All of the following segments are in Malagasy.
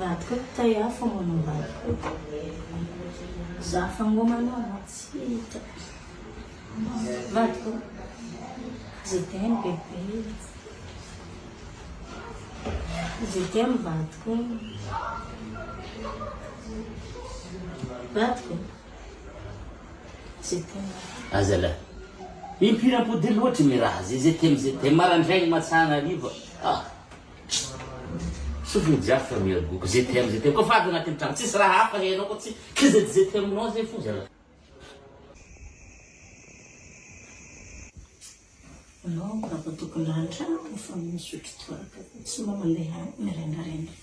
vadiko tahafa manao vadiko za fangomanao tsy hita vadiko zay teny bebe zay teny vadiko vadiko zay teny azala impiram-pody loatra mi raha zay temy marandraigny matsana ariva sofiny jiafa miaboko zay temy koa fa avy agnatin'ny trano tsisy raha hafa hainao koa tsy kizady zay teminao zay fo zala anao raha tokony randrano fa misotro toaka tsy mba mandeha mirendrarendra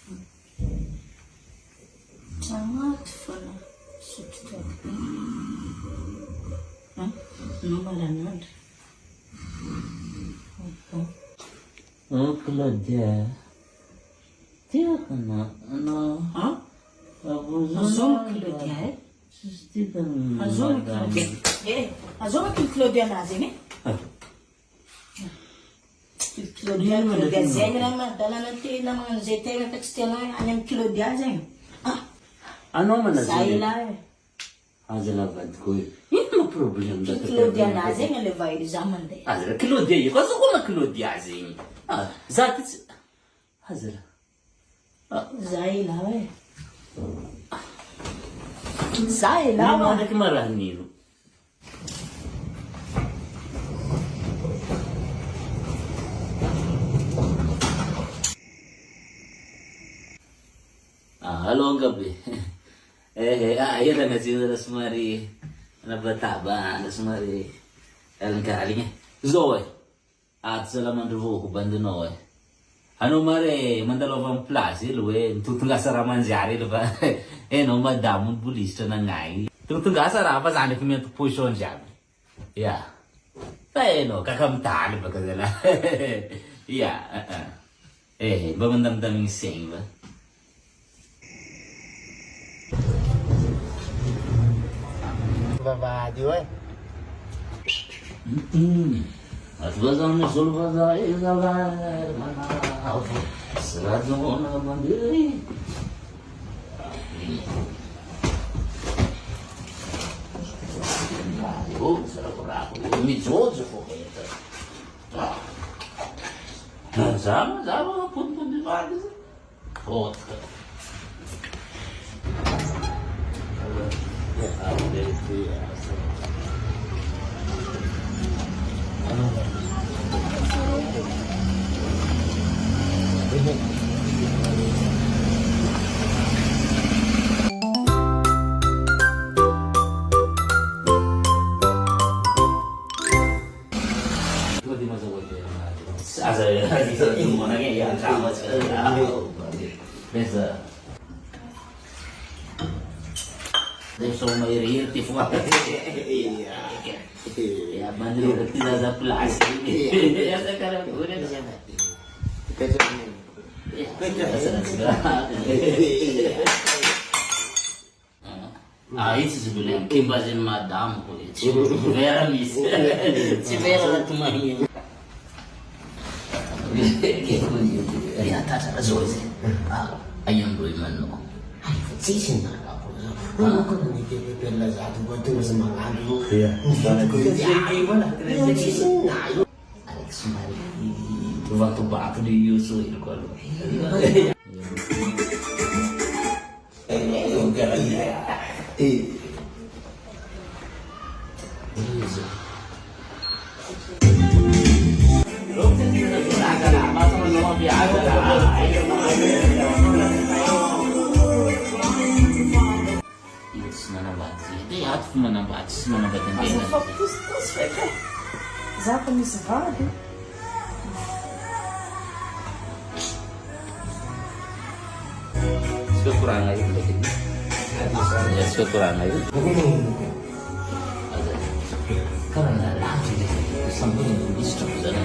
agnaty fona misotro toaka anao malanandra Claudia tiako anao azoma Claudia azoma Claudia azoma kilo Claudia anazy iny Claudia zegny raha madalana tena magnano zay tegna fa tsy tianao any amin'ny Claudia zegny anao mana za ilahy azala vadiko ino problème da Claudia anazy zegny aleva iry za mandeha azala Claudia io koa zokona Claudia zegny za ty tsy azala za ilahy za ilahy ndraiky maraha nino alonga be ela nazina somary nabataba na somary alingaligny zao ato zala mandrovoko bandinao anao mare mandalova amin'ny place elo hoe mitotongasa raha manjary elo fa enao madamo ny bolisitra nagnainy totongasa raha fa za ndraiky mety position jiaby ya fa enao kakamitaly baka zala ya mba mandamindamigny saigny va vavahady io aty vazana zolo vaza zala manao sy raha zona mandeha mijojo fo heta zama podimpody vady fotka Adesso mairiirti fu ya bandiro ketiga za plus ya sekarang udah siapa itu sebenarnya kimbasin madam vera mis vera tumanya ya tak ada zoe ayam doi mano cisin na ako per la zato quanto mas mangado cisin na Alex Mari waktu batu di Yusuf itu kalau za fa misy vady kekurangan itu ya kekurangan itu karena lagi sampai di stop sana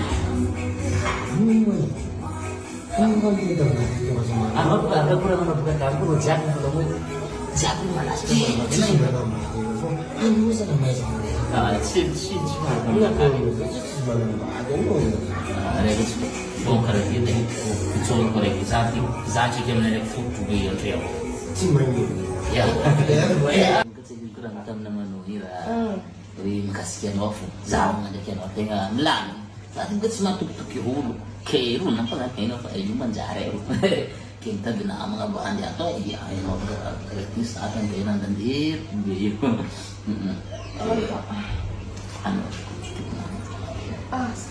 kan tidak ada apa kurang kampung jangan ketemu Jiaby malasy. Tsy manama akoho fô anosaka maizana Tsy manambady anao raiky tsy bon karaha ty zay fitsoriko raiky za triky amin'ny raiky fototro be andreo tsy manino kurang tamna memenuhi lah kasih anao fo za mandraiky anao tegna milany za tingna tsy matokitok holo kero nampa za tegna fa io manjary eo ke mitady namagna mba andeha atao anao raiky saka andeha nandandeha be io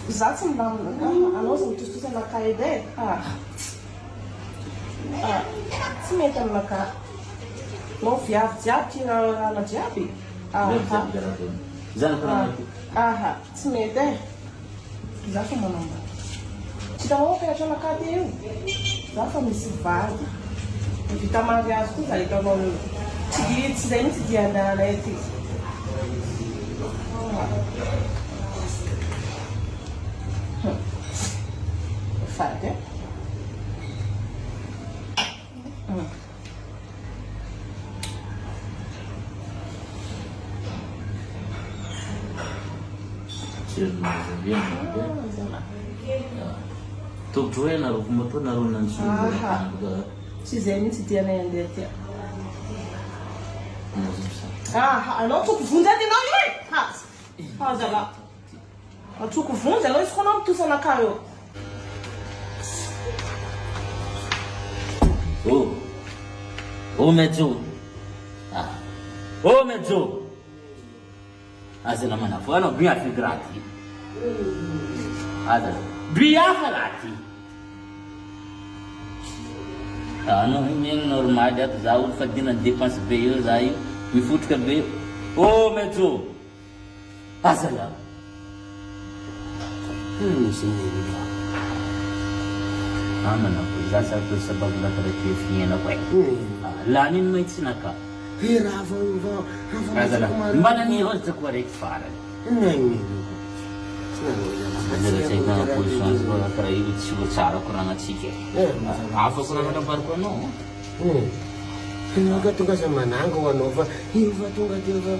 Za tsy milamina anao za mitositosy anaka edy tsy mety aminaka anao viavy jiaby tia ala jiaby tsy mety za fa manamba tsy hitanao peratra anaka ty io za fa misy vady vita mariazy koa za hitanao tsy zay mitsy dia andehanay ty fady Tokotro hoe naroko moto naro nantsolo tsy zay mitsy dianay andeha tia anao toko vonjy ady anao io hazala atoko vonjy anao izy koa anao mitosa anaka eo mezzo mezzo azala manafo anao biafy graty azala biafa raty anao miaigny normal ato za olo fa dina dépense be eo za io mifotroka be eo mezzo azala misy nini manako za satu sababu la taratifiana kwa la nini maitsinaka azala mbana ni hosta kwa rekfara Saya position sekolah kerai itu cara kurang asyik. Apa kurang ada baru no? Kenapa tugas sama nangko Nova? Hiuva tugas Hiuva.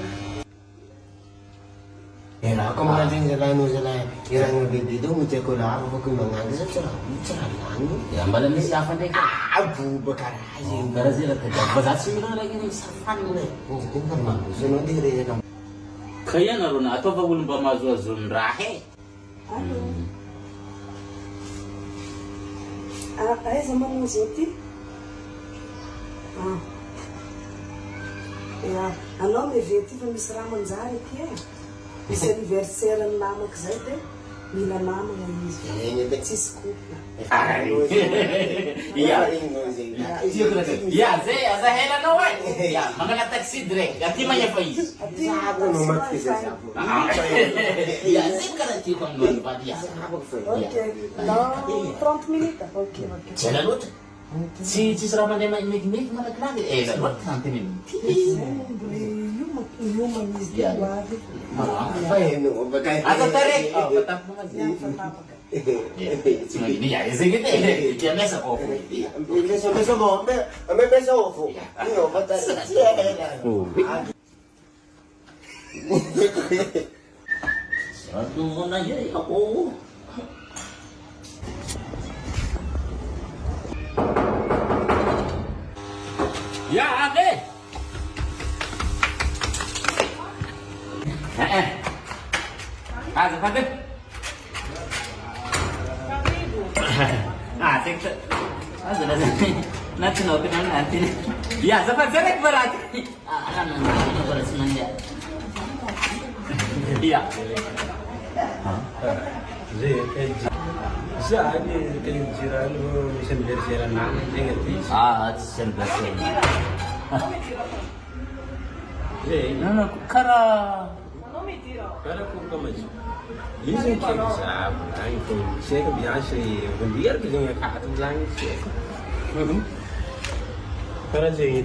Era ako mga din sila irang bibito mo check ko lang ako kung mga sa nangko. Ya malam ni siapa deh? Abu Bakarazi. Brazil kerja. Bazat sih bilang lagi ni siapa ni? Kan mah. Sunod diri ya. Kaya naruna atau bagul bamazu azun rahe. Aiza manao zao ty anao meve ty fa misy raha manjary ty misy anniversaire ny namako zay de mila namagna izy tsisy couple Ya, saya hela no way. Ya, mga taxi direct. Ati man yung país. Sabi mo matisa sabi. Ya, sim ka na tipang doon pa diya. ok dans 30 minutes ok Saya lalut. Si Seraman dia make mana kenal? Lalut nanti ni. human is the body Apa yun? Bagay. Atau tarik. Oh, betap mo nga. Cuma ini ya, isi gitu. Dia mesa ko. Beso mo. May beso ko. Ano ba ta? Satu mo na yun ako. Ya, ate. Cepat deh. Cek. Sudah. Nanti nanti. Ya, cepat berat. Kan berat semuanya. Iya. Sabi kayo jiran mo isang bersera na ingat please. Siyempre. Eh, Kara. para kung kamay. Isang kayo sa ay kung siya biasa biar kita ngakatulangin siya. Para sa iyo